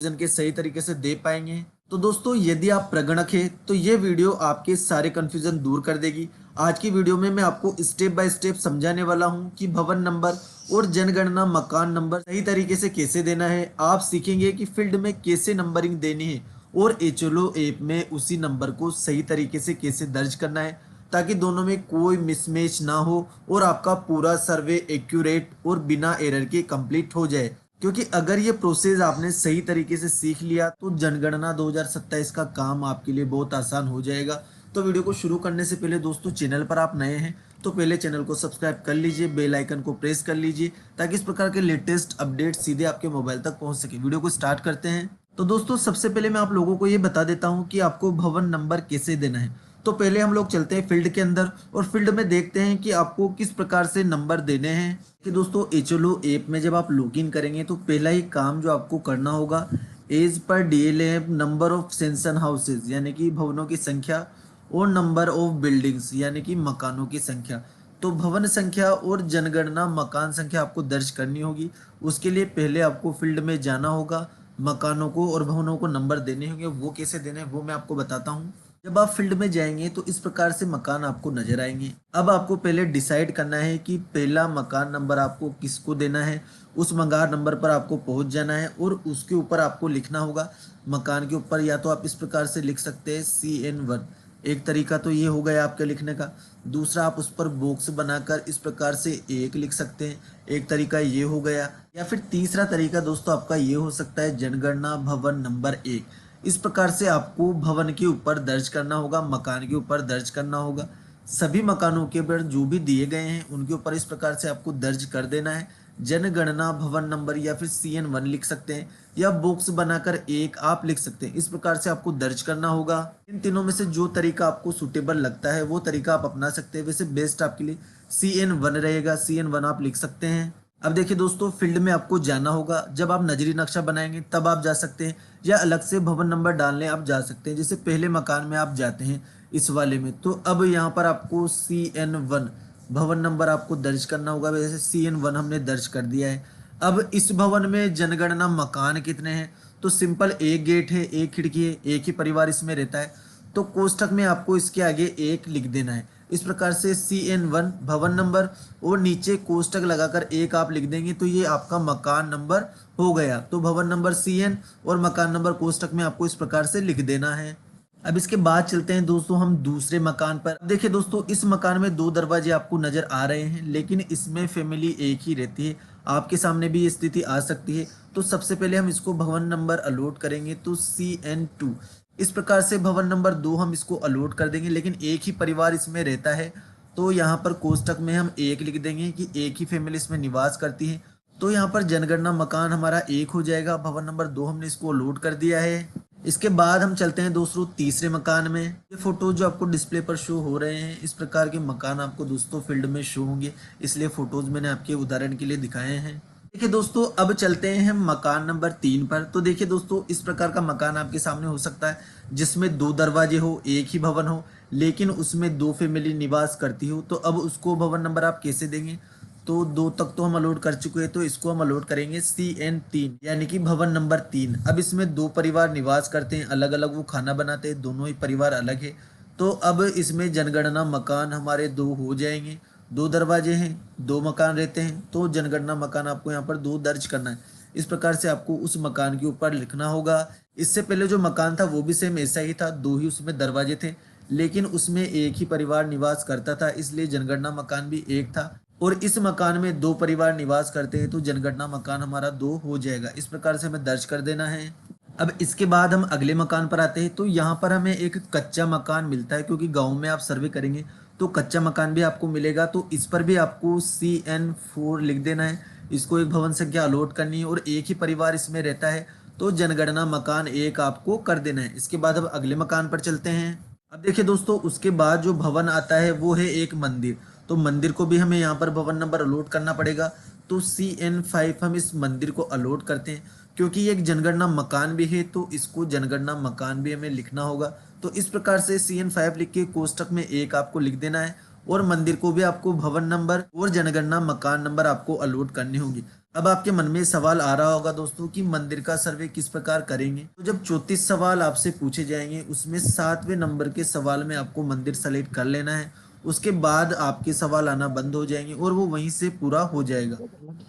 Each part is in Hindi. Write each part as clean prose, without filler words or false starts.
जन के सही तरीके से दे पाएंगे। तो दोस्तों यदि आप प्रगणक है तो ये वीडियो आपके सारे कंफ्यूजन दूर कर देगी। आज की वीडियो में मैं आपको स्टेप बाय स्टेप समझाने वाला हूँ कि भवन नंबर और जनगणना मकान नंबर सही तरीके से कैसे देना है। आप सीखेंगे कि फील्ड में कैसे नंबरिंग देनी है और एचएलओ ऐप में उसी नंबर को सही तरीके से कैसे दर्ज करना है, ताकि दोनों में कोई मिसमैच ना हो और आपका पूरा सर्वे एक्यूरेट और बिना एरर के कंप्लीट हो जाए। क्योंकि अगर ये प्रोसेस आपने सही तरीके से सीख लिया तो जनगणना 2027 का काम आपके लिए बहुत आसान हो जाएगा। तो वीडियो को शुरू करने से पहले दोस्तों, चैनल पर आप नए हैं तो पहले चैनल को सब्सक्राइब कर लीजिए, बेल आइकन को प्रेस कर लीजिए ताकि इस प्रकार के लेटेस्ट अपडेट सीधे आपके मोबाइल तक पहुंच सके। वीडियो को स्टार्ट करते हैं। तो दोस्तों सबसे पहले मैं आप लोगों को ये बता देता हूँ कि आपको भवन नंबर कैसे देना है। तो पहले हम लोग चलते हैं फील्ड के अंदर और फील्ड में देखते हैं कि आपको किस प्रकार से नंबर देने हैं। कि दोस्तों एचएलओ ऐप में जब आप लॉगिन करेंगे तो पहला ही काम जो आपको करना होगा, as per DLF number of census houses यानी कि भवनों की संख्या और नंबर ऑफ बिल्डिंग्स यानी कि मकानों की संख्या। तो भवन संख्या और जनगणना मकान संख्या आपको दर्ज करनी होगी। उसके लिए पहले आपको फील्ड में जाना होगा, मकानों को और भवनों को नंबर देने होंगे। वो कैसे देने हैं वो मैं आपको बताता हूँ। जब आप फील्ड में जाएंगे तो इस प्रकार से मकान आपको नजर आएंगे। अब आपको पहले डिसाइड करना है कि पहला मकान नंबर आपको किसको देना है। उस मकान नंबर पर आपको पहुंच जाना है और उसके ऊपर आपको लिखना होगा। मकान के ऊपर या तो आप इस प्रकार से लिख सकते हैं CN1। एक तरीका तो ये हो गया आपके लिखने का। दूसरा, आप उस पर बॉक्स बनाकर इस प्रकार से एक लिख सकते हैं। एक तरीका ये हो गया। या फिर तीसरा तरीका दोस्तों आपका ये हो सकता है, जनगणना भवन नंबर 1। इस प्रकार से आपको भवन के ऊपर दर्ज करना होगा, मकान के ऊपर दर्ज करना होगा। सभी मकानों के ऊपर जो भी दिए गए हैं उनके ऊपर इस प्रकार से आपको दर्ज कर देना है। जनगणना भवन नंबर या फिर CN1 लिख सकते हैं या बॉक्स बनाकर एक आप लिख सकते हैं। इस प्रकार से आपको दर्ज करना होगा। इन तीनों में से जो तरीका आपको सुटेबल लगता है वो तरीका आप अपना सकते हैं। वैसे बेस्ट आपके लिए CN1 रहेगा, CN1 आप लिख सकते हैं। अब देखिए दोस्तों, फील्ड में आपको जाना होगा। जब आप नजरी नक्शा बनाएंगे तब आप जा सकते हैं, या अलग से भवन नंबर डालने आप जा सकते हैं। जैसे पहले मकान में आप जाते हैं इस वाले में, तो अब यहाँ पर आपको CN1 भवन नंबर आपको दर्ज करना होगा। वैसे CN1 हमने दर्ज कर दिया है। अब इस भवन में जनगणना मकान कितने हैं, तो सिंपल एक गेट है, एक खिड़की है, एक ही परिवार इसमें रहता है। तो कोष्ठक में आपको इसके आगे एक लिख देना है। इस प्रकार से CN1 भवन नंबर और नीचे कोष्ठक लगाकर एक आप लिख देंगे तो ये आपका मकान नंबर हो गया। तो भवन नंबर CN और मकान नंबर कोष्ठक में आपको इस प्रकार से लिख देना है। अब इसके बाद चलते हैं दोस्तों हम दूसरे मकान पर। देखिए दोस्तों, इस मकान में 2 दरवाजे आपको नजर आ रहे हैं, लेकिन इसमें फैमिली एक ही रहती है। आपके सामने भी ये स्थिति आ सकती है। तो सबसे पहले हम इसको भवन नंबर अलॉट करेंगे तो CN2। इस प्रकार से भवन नंबर 2 हम इसको अलॉट कर देंगे, लेकिन एक ही परिवार इसमें रहता है। तो यहाँ पर कोष्ठक में हम एक लिख देंगे कि एक ही फैमिली इसमें निवास करती है। तो यहाँ पर जनगणना मकान हमारा एक हो जाएगा। भवन नंबर 2 हमने इसको अलॉट कर दिया है। इसके बाद हम चलते हैं दोस्तों तीसरे मकान में। ये फोटो जो आपको डिस्प्ले पर शो हो रहे हैं, इस प्रकार के मकान आपको दोस्तों फील्ड में शो होंगे, इसलिए फोटोज मैंने आपके उदाहरण के लिए दिखाए हैं। देखिए दोस्तों, अब चलते हैं हम मकान नंबर 3 पर। तो देखिए दोस्तों, इस प्रकार का मकान आपके सामने हो सकता है जिसमें 2 दरवाजे हो, एक ही भवन हो, लेकिन उसमें 2 फैमिली निवास करती हो। तो अब उसको भवन नंबर आप कैसे देंगे, तो 2 तक तो हम अलॉट कर चुके हैं, तो इसको हम अलॉट करेंगे CN3 यानी कि भवन नंबर 3। अब इसमें 2 परिवार निवास करते हैं, अलग अलग वो खाना बनाते हैं, दोनों ही परिवार अलग है। तो अब इसमें जनगणना मकान हमारे 2 हो जाएंगे। 2 दरवाजे हैं, 2 मकान रहते हैं, तो जनगणना मकान आपको यहाँ पर 2 दर्ज करना है। इस प्रकार से आपको उस मकान के ऊपर लिखना होगा। इससे पहले जो मकान था वो भी सेम ऐसा ही था, 2 ही उसमें दरवाजे थे, लेकिन उसमें एक ही परिवार निवास करता था, इसलिए जनगणना मकान भी एक था। और इस मकान में 2 परिवार निवास करते हैं तो जनगणना मकान हमारा 2 हो जाएगा। इस प्रकार से हमें दर्ज कर देना है। अब इसके बाद हम अगले मकान पर आते हैं। तो यहाँ पर हमें एक कच्चा मकान मिलता है, क्योंकि गांव में आप सर्वे करेंगे तो कच्चा मकान भी आपको मिलेगा। तो इस पर भी आपको CN4 लिख देना है। इसको एक भवन संख्या अलॉट करनी है और एक ही परिवार इसमें रहता है, तो जनगणना मकान 1 आपको कर देना है। इसके बाद अब अगले मकान पर चलते हैं। अब देखिए दोस्तों, उसके बाद जो भवन आता है वो है एक मंदिर। तो मंदिर को भी हमें यहाँ पर भवन नंबर अलॉट करना पड़ेगा। तो CN5 हम इस मंदिर को अलॉट करते हैं, क्योंकि ये एक जनगणना मकान भी है तो इसको जनगणना मकान भी हमें लिखना होगा। तो इस प्रकार से CN5 लिख के कोष्ठक में 1 आपको लिख देना है और मंदिर को भी आपको भवन नंबर और जनगणना मकान नंबर आपको अलॉट करने होंगे। अब आपके मन में सवाल आ रहा होगा दोस्तों कि मंदिर का सर्वे किस प्रकार करेंगे। तो जब 34 सवाल आपसे पूछे जाएंगे उसमें 7वें नंबर के सवाल में आपको मंदिर सेलेक्ट कर लेना है। उसके बाद आपके सवाल आना बंद हो जाएंगे और वो वहीं से पूरा हो जाएगा।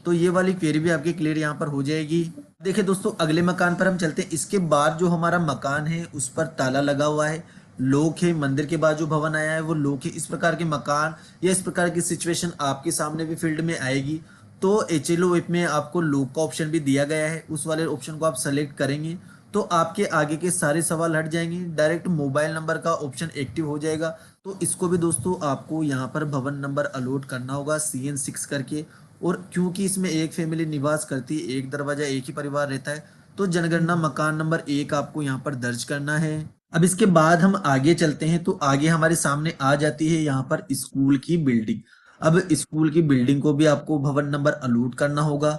तो ये वाली क्वेरी भी आपकी क्लियर यहाँ पर हो जाएगी। देखिए दोस्तों, अगले मकान पर हम चलते हैं। इसके बाद जो हमारा मकान है उस पर ताला लगा हुआ है, लोक है। मंदिर के बाद जो भवन आया है वो लोक है। इस प्रकार के मकान या इस प्रकार की सिचुएशन आपके सामने भी फील्ड में आएगी। तो एचएलओ ऐप में आपको लोक का ऑप्शन भी दिया गया है, उस वाले ऑप्शन को आप सेलेक्ट करेंगे तो आपके आगे के सारे सवाल हट जाएंगे। डायरेक्ट मोबाइल नंबर का ऑप्शन एक्टिव हो जाएगा। तो इसको भी दोस्तों आपको यहाँ पर भवन नंबर अलॉट करना होगा CN6 करके। और क्योंकि इसमें एक फैमिली निवास करती है, एक दरवाजा, एक ही परिवार रहता है, तो जनगणना मकान नंबर 1 आपको यहाँ पर दर्ज करना है। अब इसके बाद हम आगे चलते हैं तो आगे हमारे सामने आ जाती है यहाँ पर स्कूल की बिल्डिंग। अब स्कूल की बिल्डिंग को भी आपको भवन नंबर अलॉट करना होगा।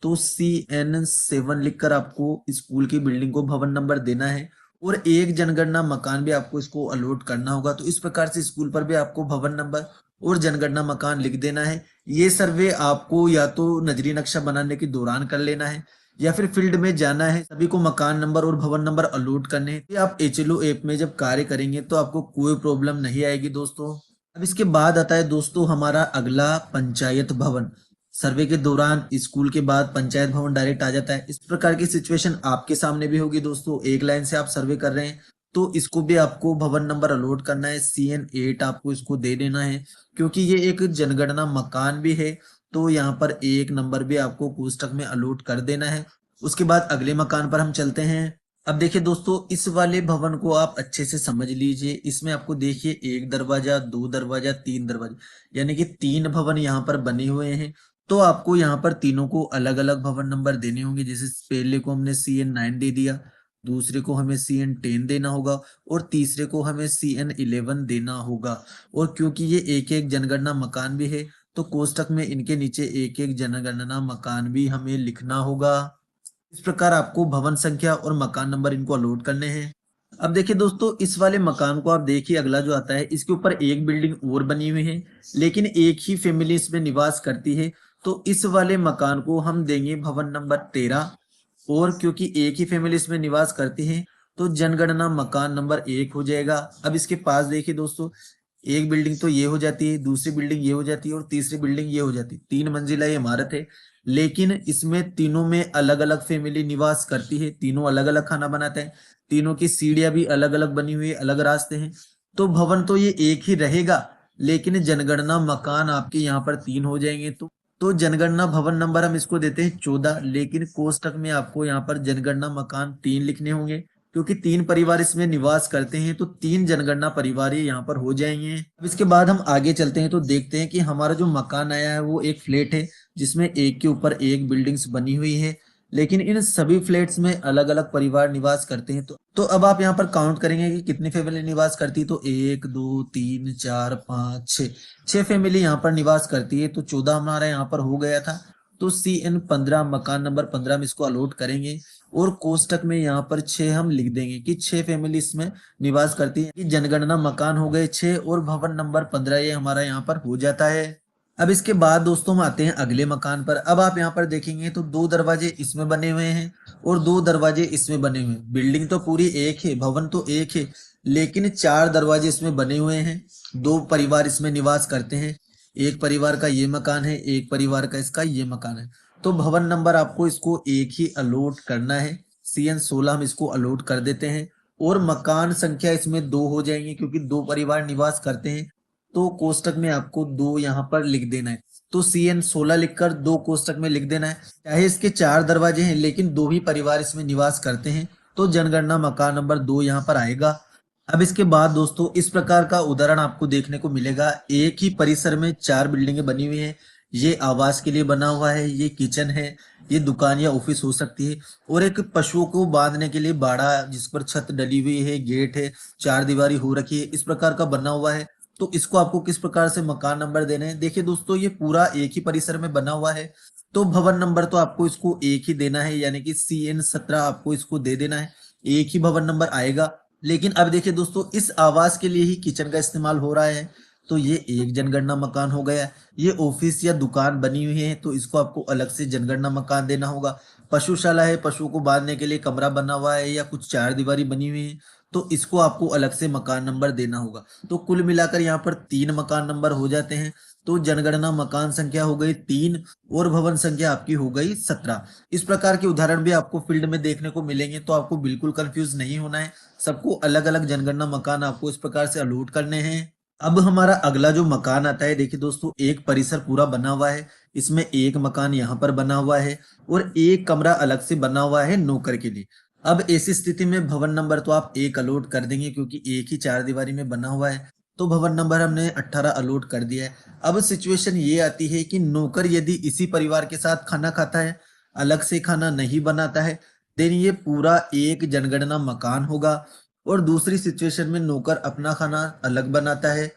तो CN7 लिखकर आपको स्कूल की बिल्डिंग को भवन नंबर देना है और एक जनगणना मकान भी आपको इसको अलॉट करना होगा। तो इस प्रकार से स्कूल पर भी आपको भवन नंबर और जनगणना मकान लिख देना है। ये सर्वे आपको या तो नजरी नक्शा बनाने के दौरान कर लेना है या फिर फील्ड में जाना है। सभी को मकान नंबर और भवन नंबर अलॉट करने हैं। आप एचएलओ ऐप में जब कार्य करेंगे तो आपको कोई प्रॉब्लम नहीं आएगी दोस्तों। अब इसके बाद आता है दोस्तों हमारा अगला पंचायत भवन। सर्वे के दौरान स्कूल के बाद पंचायत भवन डायरेक्ट आ जाता है। इस प्रकार की सिचुएशन आपके सामने भी होगी दोस्तों। एक लाइन से आप सर्वे कर रहे हैं तो इसको भी आपको भवन नंबर अलॉट करना है। CN8 आपको इसको दे देना है क्योंकि ये एक जनगणना मकान भी है। तो यहाँ पर एक नंबर भी आपको कोष्टक में अलॉट कर देना है। उसके बाद अगले मकान पर हम चलते हैं। अब देखिए दोस्तों, इस वाले भवन को आप अच्छे से समझ लीजिए। इसमें आपको देखिए 1 दरवाजा, 2 दरवाजा, 3 दरवाजा, यानी कि 3 भवन यहाँ पर बने हुए हैं। तो आपको यहाँ पर तीनों को अलग अलग भवन नंबर देने होंगे। जैसे पहले को हमने CN9 दे दिया, दूसरे को हमें CN10 देना होगा और तीसरे को हमें CN11 देना होगा। और क्योंकि ये एक एक जनगणना मकान भी है तो कोष्टक में इनके नीचे एक एक जनगणना मकान भी हमें लिखना होगा। इस प्रकार आपको भवन संख्या और मकान नंबर इनको अलॉट करने हैं। अब देखिए दोस्तों, इस वाले मकान को आप देखिए, अगला जो आता है इसके ऊपर एक बिल्डिंग और बनी हुई है लेकिन एक ही फैमिली इसमें निवास करती है। तो इस वाले मकान को हम देंगे भवन नंबर 13। और क्योंकि एक ही फैमिली इसमें निवास करती है तो जनगणना मकान नंबर 1 हो जाएगा। अब इसके पास देखिए दोस्तों, एक बिल्डिंग तो ये हो जाती है, दूसरी बिल्डिंग ये हो जाती है और तीसरी बिल्डिंग ये हो जाती है। 3 मंजिला ये इमारत है लेकिन इसमें तीनों में अलग अलग फैमिली निवास करती है। तीनों अलग अलग खाना बनाते हैं, तीनों की सीढ़ियां भी अलग अलग बनी हुई है, अलग रास्ते हैं। तो भवन तो ये एक ही रहेगा लेकिन जनगणना मकान आपके यहाँ पर 3 हो जाएंगे। तो जनगणना भवन नंबर हम इसको देते हैं 14 लेकिन कोष्टक में आपको यहाँ पर जनगणना मकान 3 लिखने होंगे क्योंकि 3 परिवार इसमें निवास करते हैं। तो 3 जनगणना परिवार ये यहाँ पर हो जाएंगे। अब इसके बाद हम आगे चलते हैं तो देखते हैं कि हमारा जो मकान आया है वो एक फ्लैट है जिसमें एक के ऊपर एक बिल्डिंग्स बनी हुई है लेकिन इन सभी फ्लैट्स में अलग अलग परिवार निवास करते हैं। तो अब आप यहाँ पर काउंट करेंगे कि कितनी फैमिली निवास करती है। तो 1 2 3 4 5 6, 6 फैमिली यहाँ पर निवास करती है। तो 14 हमारा यहाँ पर हो गया था। तो CN15 मकान नंबर 15 में इसको अलॉट करेंगे और कोष्टक में यहाँ पर 6 हम लिख देंगे कि 6 फैमिली इसमें निवास करती है। जनगणना मकान हो गए 6 और भवन नंबर 15 ये हमारा यहाँ पर हो जाता है। अब इसके बाद दोस्तों हम आते हैं अगले मकान पर। अब आप यहाँ पर देखेंगे तो 2 दरवाजे इसमें बने हुए हैं और 2 दरवाजे इसमें बने हुए हैं। बिल्डिंग तो पूरी एक है, भवन तो एक है लेकिन 4 दरवाजे इसमें बने हुए हैं। 2 परिवार इसमें निवास करते हैं। एक परिवार का ये मकान है, एक परिवार का इसका ये मकान है। तो भवन नंबर आपको इसको एक ही अलॉट करना है। CN16 हम इसको अलॉट कर देते हैं और मकान संख्या इसमें 2 हो जाएंगे क्योंकि 2 परिवार निवास करते हैं। तो कोष्टक में आपको 2 यहाँ पर लिख देना है। तो CN16 लिखकर 2 कोष्टक में लिख देना है। चाहे इसके 4 दरवाजे हैं लेकिन 2 ही परिवार इसमें निवास करते हैं तो जनगणना मकान नंबर 2 यहाँ पर आएगा। अब इसके बाद दोस्तों इस प्रकार का उदाहरण आपको देखने को मिलेगा। एक ही परिसर में 4 बिल्डिंगें बनी हुई हैं। ये आवास के लिए बना हुआ है, ये किचन है, ये दुकान या ऑफिस हो सकती है और एक पशुओं को बांधने के लिए बाड़ा जिस पर छत डली हुई है, गेट है, 4 दीवारी हो रखी है, इस प्रकार का बना हुआ है। तो इसको आपको किस प्रकार से मकान नंबर देने हैं। देखिए दोस्तों, ये पूरा एक ही परिसर में बना हुआ है तो भवन नंबर तो आपको इसको एक ही देना है, यानी कि CN17 आपको इसको दे देना है। एक ही भवन नंबर आएगा। लेकिन अब देखिए दोस्तों, इस आवास के लिए ही किचन का इस्तेमाल हो रहा है तो ये एक जनगणना मकान हो गया। ये ऑफिस या दुकान बनी हुई है तो इसको आपको अलग से जनगणना मकान देना होगा। पशुशाला है, पशुओं को बांधने के लिए कमरा बना हुआ है या कुछ चार दीवारी बनी हुई है तो इसको आपको अलग से मकान नंबर देना होगा। तो कुल मिलाकर यहाँ पर 3 मकान नंबर हो जाते हैं। तो जनगणना मकान संख्या हो गई 3 और भवन संख्या आपकी हो गई 17। इस प्रकार के उदाहरण भी आपको फील्ड में देखने को मिलेंगे तो आपको बिल्कुल कंफ्यूज नहीं होना है। सबको अलग अलग जनगणना मकान आपको इस प्रकार से अलॉट करने हैं। अब हमारा अगला जो मकान आता है, देखिए दोस्तों, एक परिसर पूरा बना हुआ है। इसमें एक मकान यहाँ पर बना हुआ है और एक कमरा अलग से बना हुआ है नौकर के लिए। अब ऐसी स्थिति में भवन नंबर तो आप 1 अलॉट कर देंगे क्योंकि एक ही चार दीवारी में बना हुआ है। तो भवन नंबर हमने 18 अलॉट कर दिया है। अब सिचुएशन ये आती है कि नौकर यदि इसी परिवार के साथ खाना खाता है, अलग से खाना नहीं बनाता है, देन ये पूरा एक जनगणना मकान होगा। और दूसरी सिचुएशन में नौकर अपना खाना अलग बनाता है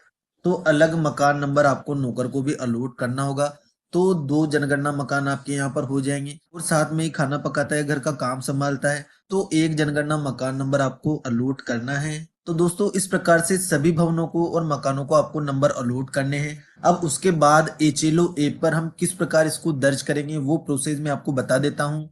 तो अलग मकान नंबर आपको नौकर को भी अलॉट करना होगा। तो 2 जनगणना मकान आपके यहाँ पर हो जाएंगे। और साथ में ही खाना पकाता है, घर का काम संभालता है, तो एक जनगणना मकान नंबर आपको अलॉट करना है। तो दोस्तों, इस प्रकार से सभी भवनों को और मकानों को आपको नंबर अलॉट करने हैं। अब उसके बाद एचएलओ ऐप पर हम किस प्रकार इसको दर्ज करेंगे वो प्रोसेस मैं आपको बता देता हूँ।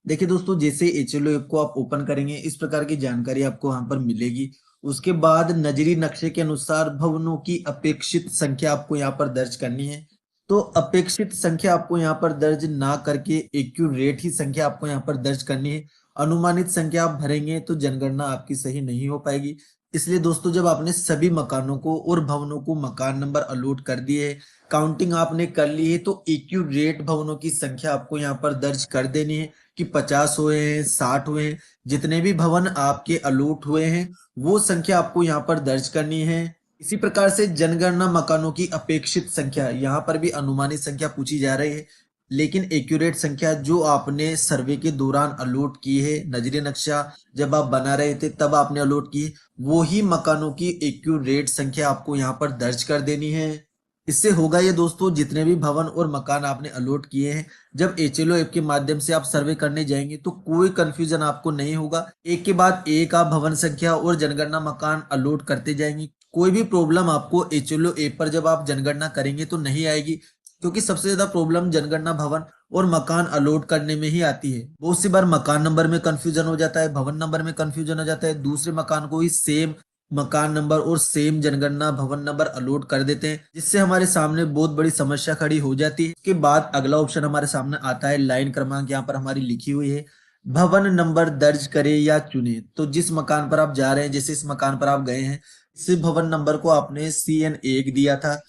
देखिए दोस्तों, जैसे एचएलओ ऐप को आप ओपन करेंगे इस प्रकार की जानकारी आपको यहाँ पर मिलेगी। उसके बाद नजरी नक्शे के अनुसार भवनों की अपेक्षित संख्या आपको यहाँ पर दर्ज करनी है। तो अपेक्षित संख्या आपको यहाँ पर दर्ज ना करके एक्यूरेट ही संख्या आपको यहाँ पर दर्ज करनी है। अनुमानित संख्या आप भरेंगे तो जनगणना आपकी सही नहीं हो पाएगी। इसलिए दोस्तों, जब आपने सभी मकानों को और भवनों को मकान नंबर अलॉट कर दिए, काउंटिंग आपने कर ली है, तो एक्यूरेट भवनों की संख्या आपको यहाँ पर दर्ज कर देनी है कि 50 हुए हैं, 60 हुए हैं, जितने भी भवन आपके अलॉट हुए हैं वो संख्या आपको यहाँ पर दर्ज करनी है। इसी प्रकार से जनगणना मकानों की अपेक्षित संख्या, यहाँ पर भी अनुमानित संख्या पूछी जा रही है, लेकिन एक्यूरेट संख्या जो आपने सर्वे के दौरान अलॉट की है, नजरी नक्शा जब आप बना रहे थे तब आपने अलॉट की, वो ही मकानों की एक्यूरेट संख्या आपको यहाँ पर दर्ज कर देनी है। इससे होगा ये दोस्तों, जितने भी भवन और मकान आपने अलॉट किए हैं, जब एचएलओ ऐप के माध्यम से आप सर्वे करने जाएंगे तो कोई कंफ्यूजन आपको नहीं होगा। एक के बाद एक आप भवन संख्या और जनगणना मकान अलॉट करते जाएंगे। कोई भी प्रॉब्लम आपको एचएलओ ऐप पर जब आप जनगणना करेंगे तो नहीं आएगी, क्योंकि सबसे ज्यादा प्रॉब्लम जनगणना भवन और मकान अलॉट करने में ही आती है। बहुत सी बार मकान नंबर में कंफ्यूजन हो जाता है, भवन नंबर में कंफ्यूजन हो जाता है, दूसरे मकान को ही सेम मकान नंबर और सेम जनगणना भवन नंबर अलॉट कर देते हैं, जिससे हमारे सामने बहुत बड़ी समस्या खड़ी हो जाती है। इसके बाद अगला ऑप्शन हमारे सामने आता है लाइन क्रमांक, यहाँ पर हमारी लिखी हुई है भवन नंबर दर्ज करें या चुने। तो जिस मकान पर आप जा रहे हैं, जैसे इस मकान पर आप गए हैं, इस भवन नंबर को आपने CN1 दिया था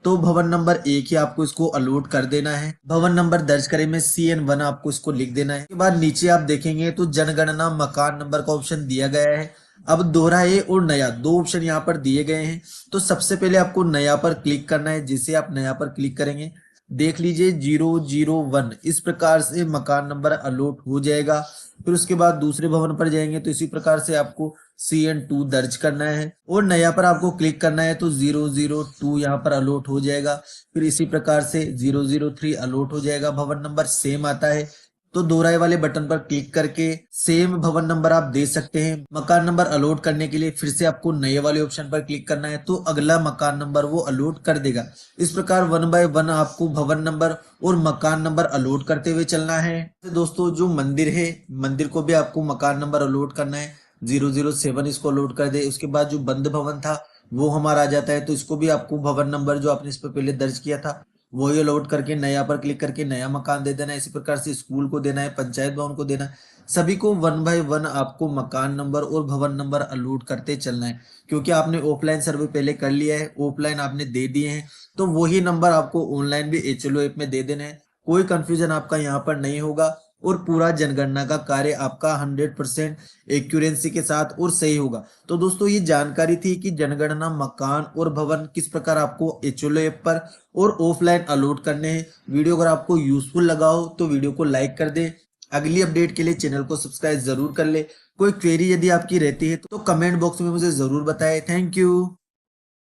तो भवन नंबर 1 ही आपको इसको अलॉट कर देना है। भवन नंबर दर्ज करें में CN1 आपको इसको लिख देना है। इसके बाद नीचे आप देखेंगे तो जनगणना मकान नंबर का ऑप्शन दिया गया है। अब दोहराए और नया, 2 ऑप्शन यहाँ पर दिए गए हैं। तो सबसे पहले आपको नया पर क्लिक करना है। जैसे आप नया पर क्लिक करेंगे, देख लीजिए 001 इस प्रकार से मकान नंबर अलॉट हो जाएगा। फिर उसके बाद दूसरे भवन पर जाएंगे तो इसी प्रकार से आपको CN2 दर्ज करना है और नया पर आपको क्लिक करना है तो 002 यहाँ पर अलॉट हो जाएगा। फिर इसी प्रकार से 003 अलॉट हो जाएगा। भवन नंबर सेम आता है तो दोहराए वाले बटन पर क्लिक करके सेम भवन नंबर आप दे सकते हैं। मकान नंबर अलॉट करने के लिए फिर से आपको नए वाले ऑप्शन पर क्लिक करना है तो अगला मकान नंबर वो अलॉट कर देगा। इस प्रकार 1 बाय 1 आपको भवन नंबर और मकान नंबर अलॉट करते हुए चलना है। तो दोस्तों, जो मंदिर है, मंदिर को भी आपको मकान नंबर अलॉट करना है। 007 इसको अलॉट कर दे। उसके बाद जो बंद भवन था वो हमारा आ जाता है तो इसको भी आपको भवन नंबर जो आपने इस पर पहले दर्ज किया था वही लोड करके नया पर क्लिक करके नया मकान दे देना है। इसी प्रकार से स्कूल को देना है, पंचायत भवन को देना है। सभी को 1 बाय 1 आपको मकान नंबर और भवन नंबर अलॉट करते चलना है, क्योंकि आपने ऑफलाइन सर्वे पहले कर लिया है, ऑफलाइन आपने दे दिए हैं, तो वही नंबर आपको ऑनलाइन भी एचएलओ ऐप में दे देने हैं। कोई कंफ्यूजन आपका यहाँ पर नहीं होगा और पूरा जनगणना का कार्य आपका 100% एक्यूरेंसी के साथ और सही होगा। तो दोस्तों, ये जानकारी थी कि जनगणना मकान और भवन किस प्रकार आपको एचएलओ ऐप पर और ऑफलाइन अलॉट करने हैं। वीडियो अगर आपको यूजफुल लगा हो तो वीडियो को लाइक कर दें। अगली अपडेट के लिए चैनल को सब्सक्राइब जरूर कर ले। कोई क्वेरी यदि आपकी रहती है तो कमेंट बॉक्स में मुझे जरूर बताएं। Thank you.